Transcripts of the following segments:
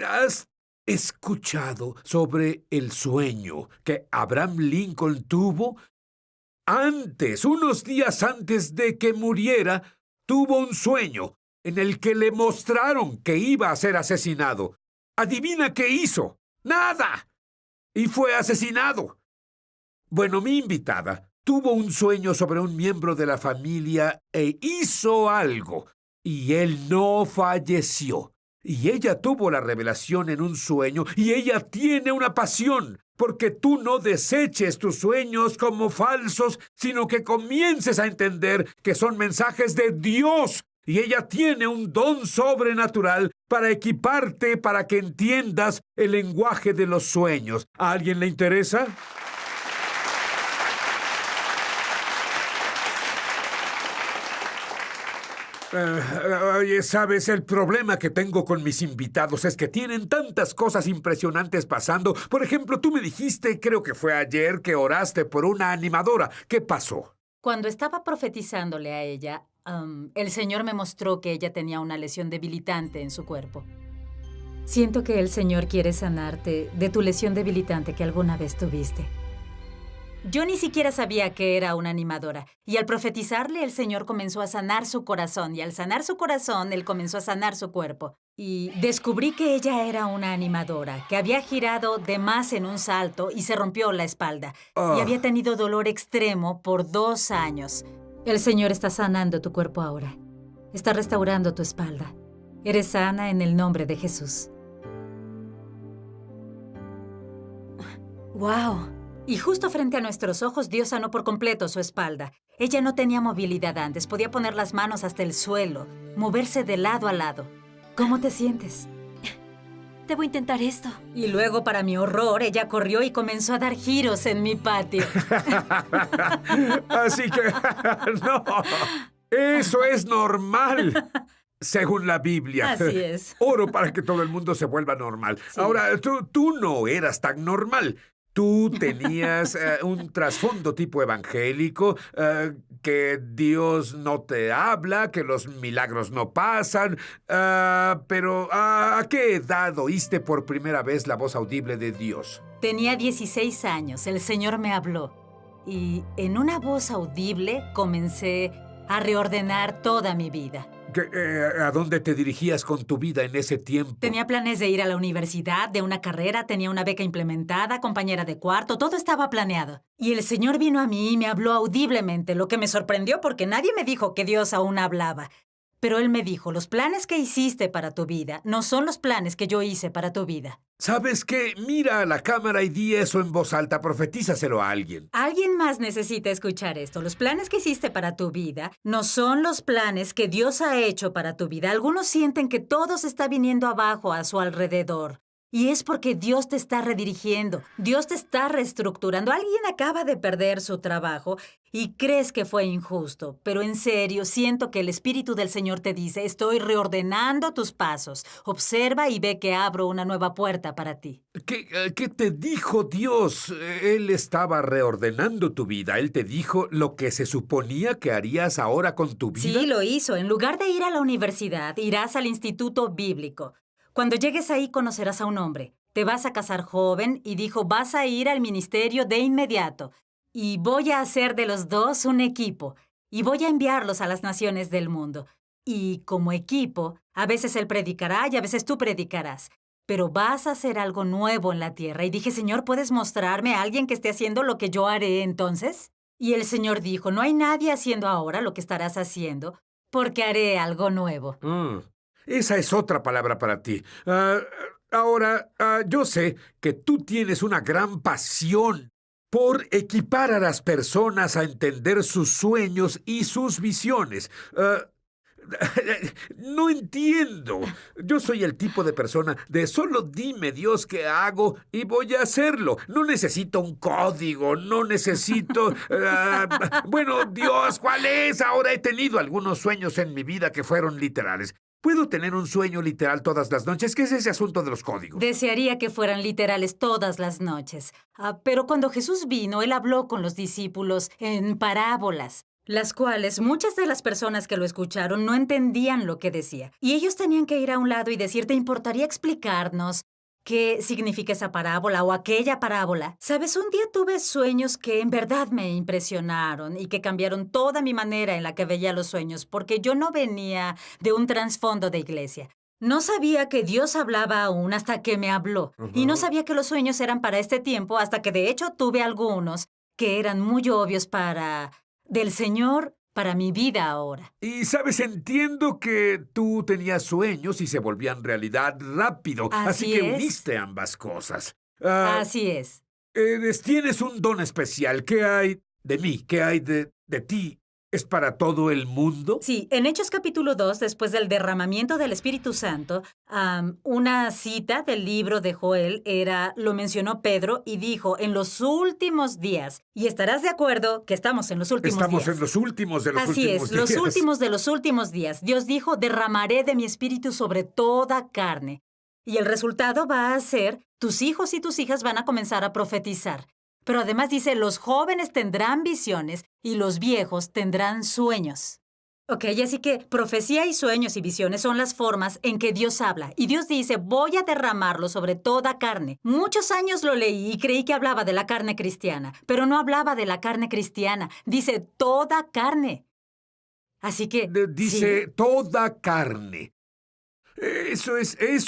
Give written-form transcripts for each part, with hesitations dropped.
¿Has escuchado sobre el sueño que Abraham Lincoln tuvo? Antes, unos días antes de que muriera, tuvo un sueño en el que le mostraron que iba a ser asesinado. ¿Adivina qué hizo? ¡Nada! Y fue asesinado. Bueno, mi invitada tuvo un sueño sobre un miembro de la familia e hizo algo, y él no falleció. Y ella tuvo la revelación en un sueño, y ella tiene una pasión, porque tú no deseches tus sueños como falsos, sino que comiences a entender que son mensajes de Dios. Y ella tiene un don sobrenatural para equiparte para que entiendas el lenguaje de los sueños. ¿A alguien le interesa? Oye, ¿sabes? El problema que tengo con mis invitados es que tienen tantas cosas impresionantes pasando. Por ejemplo, tú me dijiste, creo que fue ayer, que oraste por una animadora. ¿Qué pasó? Cuando estaba profetizándole a ella, el Señor me mostró que ella tenía una lesión debilitante en su cuerpo. Siento que el Señor quiere sanarte de tu lesión debilitante que alguna vez tuviste. Yo ni siquiera sabía que era una animadora. Y al profetizarle, el Señor comenzó a sanar su corazón. Y al sanar su corazón, Él comenzó a sanar su cuerpo. Y descubrí que ella era una animadora, que había girado de más en un salto y se rompió la espalda. Y había tenido dolor extremo por 2 años. El Señor está sanando tu cuerpo ahora. Está restaurando tu espalda. Eres sana en el nombre de Jesús. ¡Wow! Y justo frente a nuestros ojos, Dios sanó por completo su espalda. Ella no tenía movilidad antes, podía poner las manos hasta el suelo, moverse de lado a lado. ¿Cómo te sientes? Debo intentar esto. Y luego, para mi horror, ella corrió y comenzó a dar giros en mi patio. Así que, no, eso es normal, según la Biblia. Así es. Oro para que todo el mundo se vuelva normal. Sí. Ahora, tú no eras tan normal. Tú tenías un trasfondo tipo evangélico, que Dios no te habla, que los milagros no pasan, pero ¿a qué edad oíste por primera vez la voz audible de Dios? Tenía 16 años, el Señor me habló. Y en una voz audible comencé a reordenar toda mi vida. ¿A dónde te dirigías con tu vida en ese tiempo? Tenía planes de ir a la universidad, de una carrera, tenía una beca implementada, compañera de cuarto, todo estaba planeado. Y el Señor vino a mí y me habló audiblemente, lo que me sorprendió porque nadie me dijo que Dios aún hablaba. Pero Él me dijo, los planes que hiciste para tu vida no son los planes que yo hice para tu vida. ¿Sabes qué? Mira a la cámara y di eso en voz alta, profetízaselo a alguien. Alguien más necesita escuchar esto. Los planes que hiciste para tu vida no son los planes que Dios ha hecho para tu vida. Algunos sienten que todo se está viniendo abajo a su alrededor. Y es porque Dios te está redirigiendo, Dios te está reestructurando. Alguien acaba de perder su trabajo y crees que fue injusto, pero en serio siento que el Espíritu del Señor te dice, estoy reordenando tus pasos. Observa y ve que abro una nueva puerta para ti. ¿Qué te dijo Dios? Él estaba reordenando tu vida. Él te dijo lo que se suponía que harías ahora con tu vida. Sí, lo hizo. En lugar de ir a la universidad, irás al Instituto Bíblico. Cuando llegues ahí conocerás a un hombre. Te vas a casar joven y dijo, vas a ir al ministerio de inmediato. Y voy a hacer de los dos un equipo. Y voy a enviarlos a las naciones del mundo. Y como equipo, a veces él predicará y a veces tú predicarás. Pero vas a hacer algo nuevo en la tierra. Y dije, Señor, ¿puedes mostrarme a alguien que esté haciendo lo que yo haré entonces? Y el Señor dijo, no hay nadie haciendo ahora lo que estarás haciendo, porque haré algo nuevo. Esa es otra palabra para ti. Ahora, yo sé que tú tienes una gran pasión por equipar a las personas a entender sus sueños y sus visiones. No entiendo. Yo soy el tipo de persona de solo dime, Dios, qué hago y voy a hacerlo. No necesito un código, no necesito... bueno, Dios, ¿cuál es? Ahora he tenido algunos sueños en mi vida que fueron literales. ¿Puedo tener un sueño literal todas las noches? ¿Qué es ese asunto de los códigos? Desearía que fueran literales todas las noches. Pero cuando Jesús vino, Él habló con los discípulos en parábolas. las cuales muchas de las personas que lo escucharon no entendían lo que decía. Y ellos tenían que ir a un lado y decir, ¿te importaría explicarnos qué significa esa parábola o aquella parábola? Sabes, un día tuve sueños que en verdad me impresionaron y que cambiaron toda mi manera en la que veía los sueños, porque yo no venía de un trasfondo de iglesia. No sabía que Dios hablaba aún hasta que me habló. Y no sabía que los sueños eran para este tiempo hasta que de hecho tuve algunos que eran muy obvios del Señor para mi vida ahora. Y sabes, entiendo que tú tenías sueños y se volvían realidad rápido. Así que uniste ambas cosas. Así es. Tienes un don especial. ¿Qué hay de mí? ¿Qué hay de ti? ¿Es para todo el mundo? Sí, en Hechos capítulo 2, después del derramamiento del Espíritu Santo, una cita del libro de Joel lo mencionó Pedro y dijo, en los últimos días, y estarás de acuerdo que estamos en los últimos días. Estamos en los últimos de los últimos días. Así es, los últimos de los últimos días. Dios dijo, derramaré de mi espíritu sobre toda carne. Y el resultado va a ser, tus hijos y tus hijas van a comenzar a profetizar. Pero además dice, los jóvenes tendrán visiones y los viejos tendrán sueños. Ok, así que profecía y sueños y visiones son las formas en que Dios habla. Y Dios dice, voy a derramarlo sobre toda carne. Muchos años lo leí y creí que hablaba de la carne cristiana, pero no hablaba de la carne cristiana. Dice toda carne. Así que... Dice ¿sí? Toda carne. Eso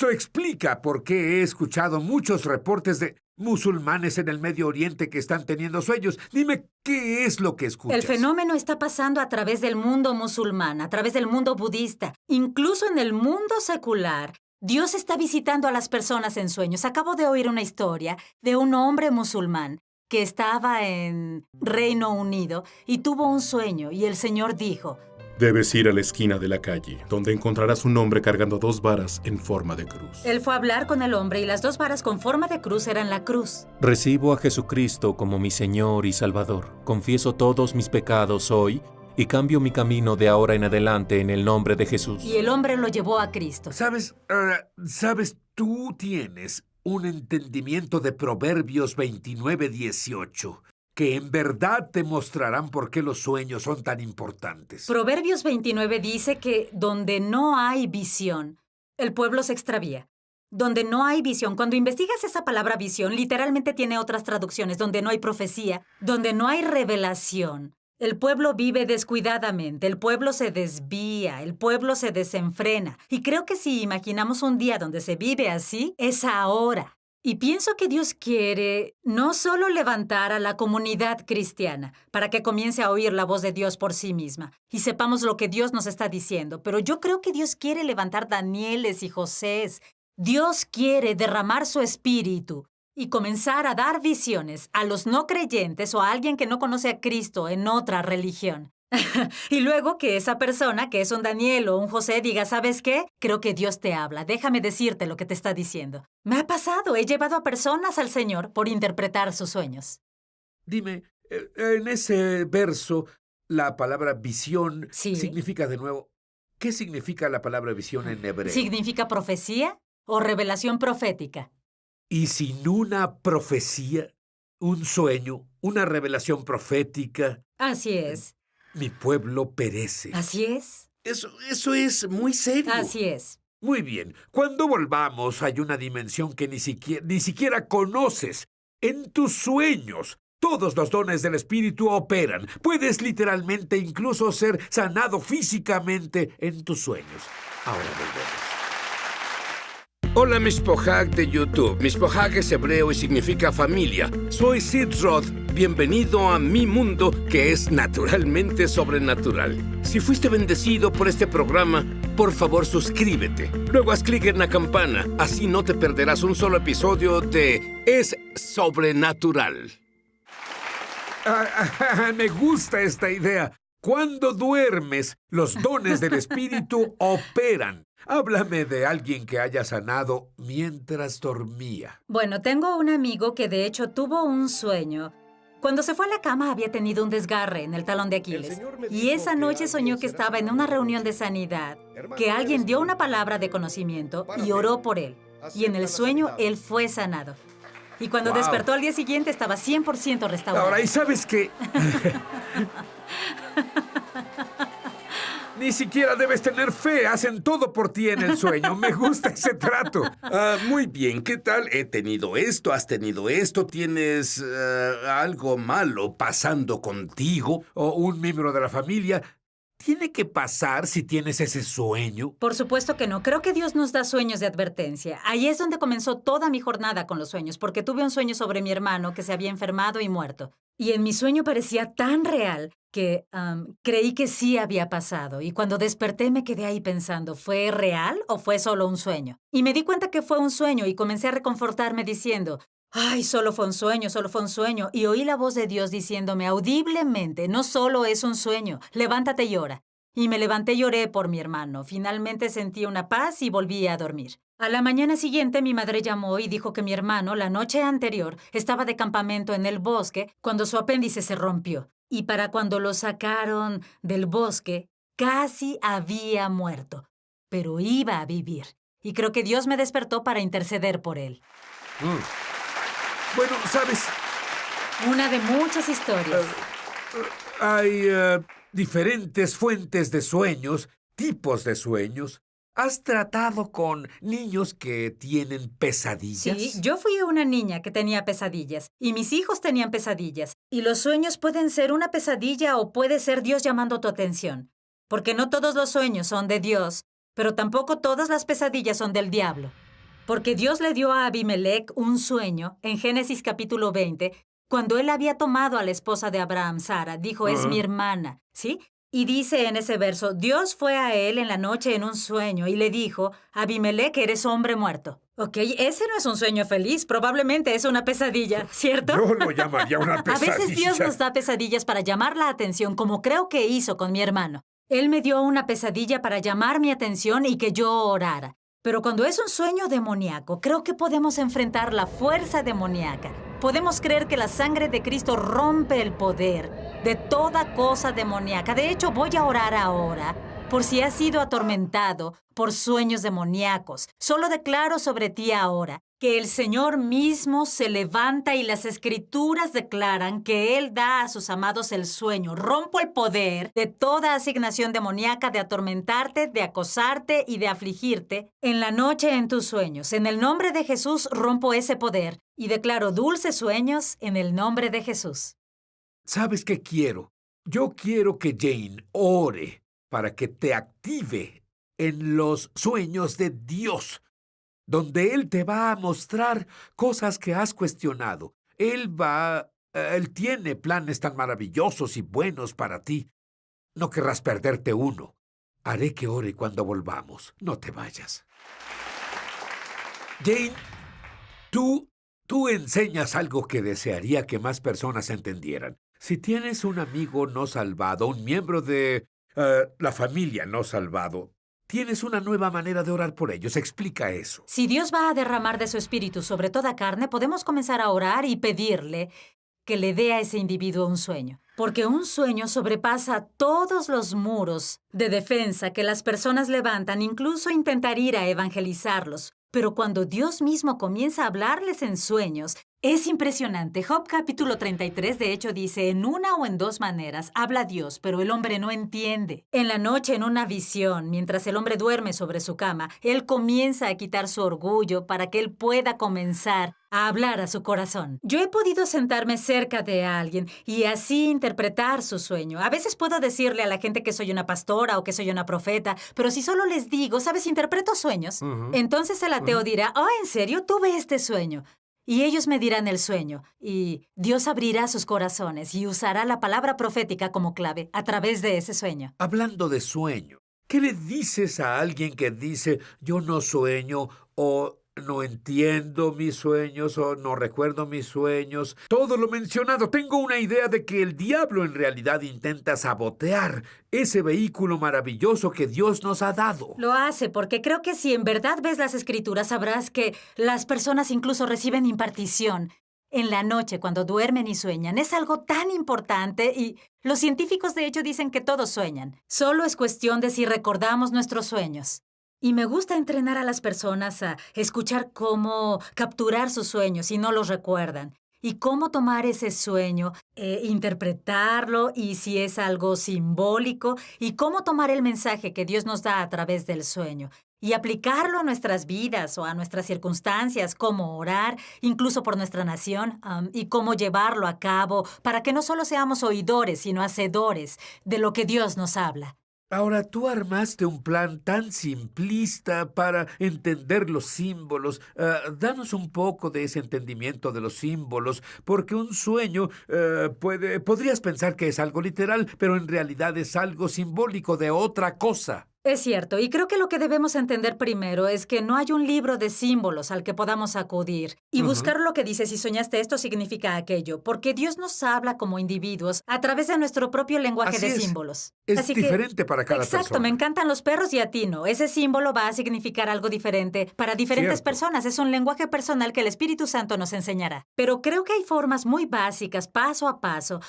explica por qué he escuchado muchos reportes de musulmanes en el Medio Oriente que están teniendo sueños. Dime, ¿qué es lo que escuchas? El fenómeno está pasando a través del mundo musulmán, a través del mundo budista, incluso en el mundo secular. Dios está visitando a las personas en sueños. Acabo de oír una historia de un hombre musulmán que estaba en Reino Unido y tuvo un sueño y el Señor dijo, debes ir a la esquina de la calle, donde encontrarás un hombre cargando 2 varas en forma de cruz. Él fue a hablar con el hombre y las 2 varas con forma de cruz eran la cruz. Recibo a Jesucristo como mi Señor y Salvador. Confieso todos mis pecados hoy y cambio mi camino de ahora en adelante en el nombre de Jesús. Y el hombre lo llevó a Cristo. ¿Sabes? Tú tienes un entendimiento de Proverbios 29:18. Que en verdad te mostrarán por qué los sueños son tan importantes. Proverbios 29 dice que donde no hay visión, el pueblo se extravía. Donde no hay visión, cuando investigas esa palabra visión, literalmente tiene otras traducciones. Donde no hay profecía, donde no hay revelación, el pueblo vive descuidadamente, el pueblo se desvía, el pueblo se desenfrena. Y creo que si imaginamos un día donde se vive así, es ahora. Y pienso que Dios quiere no solo levantar a la comunidad cristiana para que comience a oír la voz de Dios por sí misma y sepamos lo que Dios nos está diciendo, pero yo creo que Dios quiere levantar Danieles y Josés. Dios quiere derramar su espíritu y comenzar a dar visiones a los no creyentes o a alguien que no conoce a Cristo en otra religión. Y luego que esa persona, que es un Daniel o un José, diga, ¿sabes qué? Creo que Dios te habla. Déjame decirte lo que te está diciendo. Me ha pasado. He llevado a personas al Señor por interpretar sus sueños. Dime, en ese verso, la palabra visión significa de nuevo... ¿Qué significa la palabra visión en hebreo? ¿Significa profecía o revelación profética? Y sin una profecía, un sueño, una revelación profética... Así es. Mi pueblo perece. Así es. Eso es muy serio. Así es. Muy bien. Cuando volvamos, hay una dimensión que ni siquiera conoces. En tus sueños, todos los dones del Espíritu operan. Puedes literalmente incluso ser sanado físicamente en tus sueños. Ahora volvemos. Hola Mishpohag de YouTube. Mishpohag es hebreo y significa familia. Soy Sid Roth. Bienvenido a mi mundo, que es naturalmente sobrenatural. Si fuiste bendecido por este programa, por favor suscríbete. Luego haz clic en la campana. Así no te perderás un solo episodio de Es Sobrenatural. Me gusta esta idea. Cuando duermes, los dones del Espíritu operan. Háblame de alguien que haya sanado mientras dormía. Bueno, tengo un amigo que de hecho tuvo un sueño. Cuando se fue a la cama había tenido un desgarre en el talón de Aquiles. Y esa noche soñó que estaba en una reunión de sanidad, que alguien dio una palabra de conocimiento y oró por él. Y en el sueño él fue sanado. Y cuando despertó al día siguiente estaba 100% restaurado. Ahora, ¿y sabes qué? Ni siquiera debes tener fe. Hacen todo por ti en el sueño. Me gusta ese trato. Muy bien, ¿qué tal? He tenido esto, has tenido esto, tienes algo malo pasando contigo. O un miembro de la familia. ¿Tiene que pasar si tienes ese sueño? Por supuesto que no. Creo que Dios nos da sueños de advertencia. Ahí es donde comenzó toda mi jornada con los sueños, porque tuve un sueño sobre mi hermano que se había enfermado y muerto. Y en mi sueño parecía tan real que creí que sí había pasado. Y cuando desperté me quedé ahí pensando, ¿fue real o fue solo un sueño? Y me di cuenta que fue un sueño y comencé a reconfortarme diciendo, ¡ay, solo fue un sueño, solo fue un sueño! Y oí la voz de Dios diciéndome audiblemente, no solo es un sueño, levántate y ora. Y me levanté y lloré por mi hermano. Finalmente sentí una paz y volví a dormir. A la mañana siguiente mi madre llamó y dijo que mi hermano, la noche anterior, estaba de campamento en el bosque cuando su apéndice se rompió. Y para cuando lo sacaron del bosque, casi había muerto. Pero iba a vivir. Y creo que Dios me despertó para interceder por él. Bueno, ¿sabes? Una de muchas historias. Hay diferentes fuentes de sueños, tipos de sueños. ¿Has tratado con niños que tienen pesadillas? Sí, yo fui una niña que tenía pesadillas, y mis hijos tenían pesadillas. Y los sueños pueden ser una pesadilla o puede ser Dios llamando tu atención. Porque no todos los sueños son de Dios, pero tampoco todas las pesadillas son del diablo. Porque Dios le dio a Abimelech un sueño, en Génesis capítulo 20, cuando él había tomado a la esposa de Abraham, Sara, dijo, es mi hermana, ¿sí? Y dice en ese verso, Dios fue a él en la noche en un sueño y le dijo, Abimelech, eres hombre muerto. Ok, ese no es un sueño feliz, probablemente es una pesadilla, ¿cierto? Yo lo llamaría una pesadilla. A veces Dios nos da pesadillas para llamar la atención, como creo que hizo con mi hermano. Él me dio una pesadilla para llamar mi atención y que yo orara. Pero cuando es un sueño demoníaco, creo que podemos enfrentar la fuerza demoníaca. Podemos creer que la sangre de Cristo rompe el poder de toda cosa demoníaca. De hecho, voy a orar ahora por si has sido atormentado por sueños demoníacos. Solo declaro sobre ti ahora que el Señor mismo se levanta y las Escrituras declaran que Él da a sus amados el sueño. Rompo el poder de toda asignación demoníaca de atormentarte, de acosarte y de afligirte en la noche en tus sueños. En el nombre de Jesús rompo ese poder y declaro dulces sueños en el nombre de Jesús. ¿Sabes qué quiero? Yo quiero que Jane ore para que te active en los sueños de Dios, donde Él te va a mostrar cosas que has cuestionado. Él tiene planes tan maravillosos y buenos para ti. No querrás perderte uno. Haré que ore cuando volvamos. No te vayas. Jane, tú enseñas algo que desearía que más personas entendieran. Si tienes un amigo no salvado, un miembro de la familia no salvado, tienes una nueva manera de orar por ellos. Explica eso. Si Dios va a derramar de su espíritu sobre toda carne, podemos comenzar a orar y pedirle que le dé a ese individuo un sueño. Porque un sueño sobrepasa todos los muros de defensa que las personas levantan, incluso intentar ir a evangelizarlos. Pero cuando Dios mismo comienza a hablarles en sueños, es impresionante. Job capítulo 33 de hecho dice, en una o en dos maneras habla Dios, pero el hombre no entiende. En la noche, en una visión, mientras el hombre duerme sobre su cama, él comienza a quitar su orgullo para que él pueda comenzar a hablar a su corazón. Yo he podido sentarme cerca de alguien y así interpretar su sueño. A veces puedo decirle a la gente que soy una pastora o que soy una profeta, pero si solo les digo, ¿sabes? Interpreto sueños. Entonces el ateo dirá, oh, ¿en serio? Tuve este sueño. Y ellos me dirán el sueño, y Dios abrirá sus corazones y usará la palabra profética como clave a través de ese sueño. Hablando de sueño, ¿qué le dices a alguien que dice, yo no sueño, o no entiendo mis sueños, o no recuerdo mis sueños? Todo lo mencionado, tengo una idea de que el diablo en realidad intenta sabotear ese vehículo maravilloso que Dios nos ha dado. Lo hace porque creo que si en verdad ves las Escrituras, sabrás que las personas incluso reciben impartición en la noche cuando duermen y sueñan. Es algo tan importante y los científicos de hecho dicen que todos sueñan. Solo es cuestión de si recordamos nuestros sueños. Y me gusta entrenar a las personas a escuchar cómo capturar sus sueños si no los recuerdan. y cómo tomar ese sueño, interpretarlo y si es algo simbólico y cómo tomar el mensaje que Dios nos da a través del sueño y aplicarlo a nuestras vidas o a nuestras circunstancias, cómo orar, incluso por nuestra nación, y cómo llevarlo a cabo para que no solo seamos oidores, sino hacedores de lo que Dios nos habla. Ahora, tú armaste un plan tan simplista para entender los símbolos. Danos un poco de ese entendimiento de los símbolos, porque un sueño podrías pensar que es algo literal, pero en realidad es algo simbólico de otra cosa. Es cierto, y creo que lo que debemos entender primero es que no hay un libro de símbolos al que podamos acudir y buscar lo que dice si soñaste esto significa aquello, porque Dios nos habla como individuos a través de nuestro propio lenguaje Así de es. símbolos. Es Así que, diferente para cada exacto, persona. me encantan los perros y a ti no. Ese símbolo va a significar algo diferente para diferentes Cierto. personas. Es un lenguaje personal que el Espíritu Santo nos enseñará. Pero creo que hay formas muy básicas, paso a paso,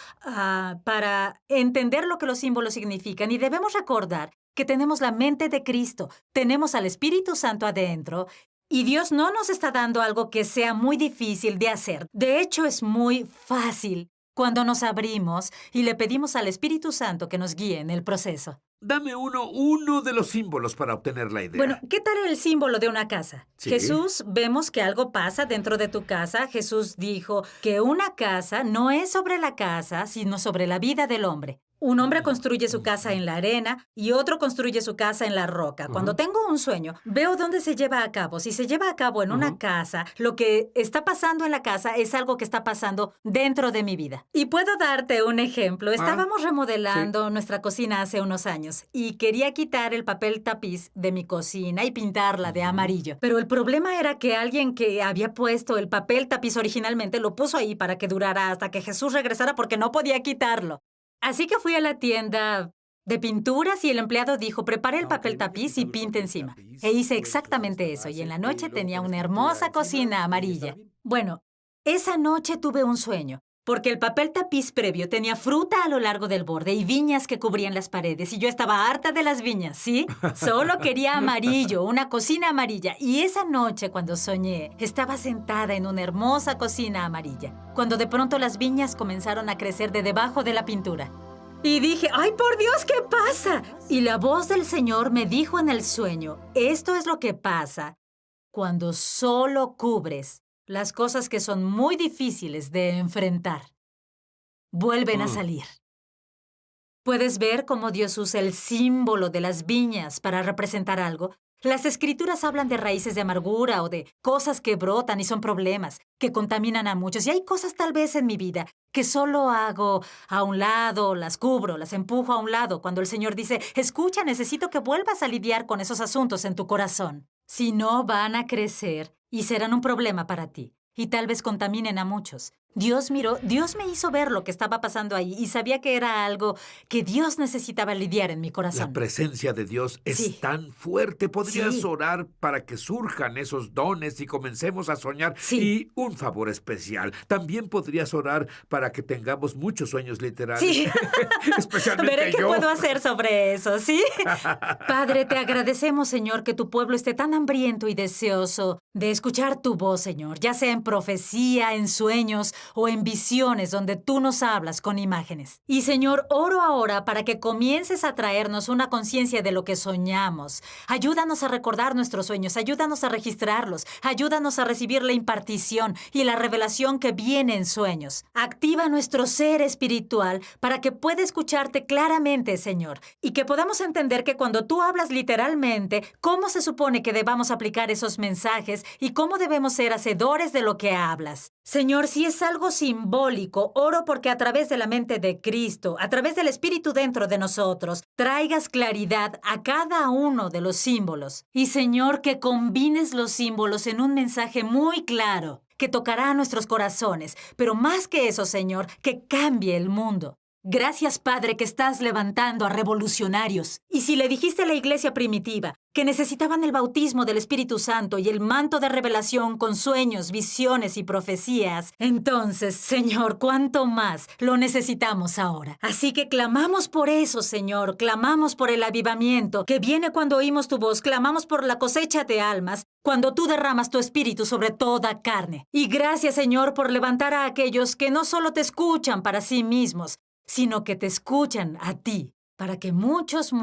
para entender lo que los símbolos significan y debemos recordar que tenemos la mente de Cristo, tenemos al Espíritu Santo adentro, y Dios no nos está dando algo que sea muy difícil de hacer. De hecho, es muy fácil cuando nos abrimos y le pedimos al Espíritu Santo que nos guíe en el proceso. Dame uno de los símbolos para obtener la idea. Bueno, ¿qué tal el símbolo de una casa? Sí. Jesús, vemos que algo pasa dentro de tu casa. Jesús dijo que una casa no es sobre la casa, sino sobre la vida del hombre. Un hombre construye su casa en la arena y otro construye su casa en la roca. Cuando tengo un sueño, veo dónde se lleva a cabo. Si se lleva a cabo en una casa, lo que está pasando en la casa es algo que está pasando dentro de mi vida. Y puedo darte un ejemplo. Estábamos remodelando nuestra cocina hace unos años y quería quitar el papel tapiz de mi cocina y pintarla de amarillo. Pero el problema era que alguien que había puesto el papel tapiz originalmente lo puso ahí para que durara hasta que Jesús regresara porque no podía quitarlo. Así que fui a la tienda de pinturas y el empleado dijo, prepare el papel tapiz y pinte encima. E hice exactamente eso y en la noche tenía una hermosa cocina amarilla. Bueno, esa noche tuve un sueño, porque el papel tapiz previo tenía fruta a lo largo del borde y viñas que cubrían las paredes y yo estaba harta de las viñas, ¿sí? Solo quería amarillo, una cocina amarilla. Y esa noche cuando soñé, estaba sentada en una hermosa cocina amarilla, cuando de pronto las viñas comenzaron a crecer de debajo de la pintura. Y dije, ¡ay, por Dios, qué pasa! Y la voz del Señor me dijo en el sueño, esto es lo que pasa cuando solo cubres las cosas que son muy difíciles de enfrentar. Vuelven a salir. ¿Puedes ver cómo Dios usa el símbolo de las viñas para representar algo? Las Escrituras hablan de raíces de amargura o de cosas que brotan y son problemas, que contaminan a muchos. Y hay cosas tal vez en mi vida que solo hago a un lado, las cubro, las empujo a un lado. Cuando el Señor dice, escucha, necesito que vuelvas a lidiar con esos asuntos en tu corazón. Si no, van a crecer y serán un problema para ti. Y tal vez contaminen a muchos. Dios miró, Dios me hizo ver lo que estaba pasando ahí y sabía que era algo que Dios necesitaba lidiar en mi corazón. La presencia de Dios es Sí. tan fuerte. ¿Podrías Sí. orar para que surjan esos dones y comencemos a soñar? Sí. Y un favor especial. También podrías orar para que tengamos muchos sueños literales. Sí. Especialmente Veré qué yo. puedo hacer sobre eso, ¿sí? Padre, te agradecemos, Señor, que tu pueblo esté tan hambriento y deseoso de escuchar tu voz, Señor, ya sea en profecía, en sueños o en visiones donde tú nos hablas con imágenes. Y, Señor, oro ahora para que comiences a traernos una conciencia de lo que soñamos. Ayúdanos a recordar nuestros sueños, ayúdanos a registrarlos, ayúdanos a recibir la impartición y la revelación que viene en sueños. Activa nuestro ser espiritual para que pueda escucharte claramente, Señor, y que podamos entender que cuando tú hablas literalmente, cómo se supone que debamos aplicar esos mensajes y cómo debemos ser hacedores de lo que hablas. Señor, si es algo simbólico, oro porque a través de la mente de Cristo, a través del Espíritu dentro de nosotros, traigas claridad a cada uno de los símbolos. Y, Señor, que combines los símbolos en un mensaje muy claro, que tocará a nuestros corazones, pero más que eso, Señor, que cambie el mundo. Gracias, Padre, que estás levantando a revolucionarios. Y si le dijiste a la iglesia primitiva que necesitaban el bautismo del Espíritu Santo y el manto de revelación con sueños, visiones y profecías, entonces, Señor, ¿cuánto más lo necesitamos ahora? Así que clamamos por eso, Señor. Clamamos por el avivamiento que viene cuando oímos tu voz. Clamamos por la cosecha de almas cuando tú derramas tu espíritu sobre toda carne. Y gracias, Señor, por levantar a aquellos que no solo te escuchan para sí mismos, sino que te escuchan a ti, para que muchos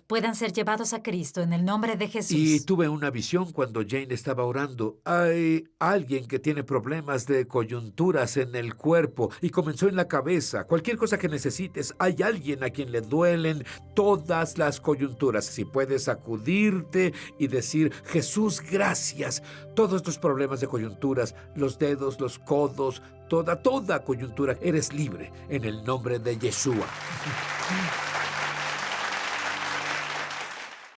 puedan ser llevados a Cristo en el nombre de Jesús. Y tuve una visión cuando Jane estaba orando. Hay alguien que tiene problemas de coyunturas en el cuerpo y comenzó en la cabeza. Cualquier cosa que necesites, hay alguien a quien le duelen todas las coyunturas. Si puedes sacudirte y decir, Jesús, gracias. Todos tus problemas de coyunturas, los dedos, los codos, toda coyuntura, eres libre en el nombre de Yeshua.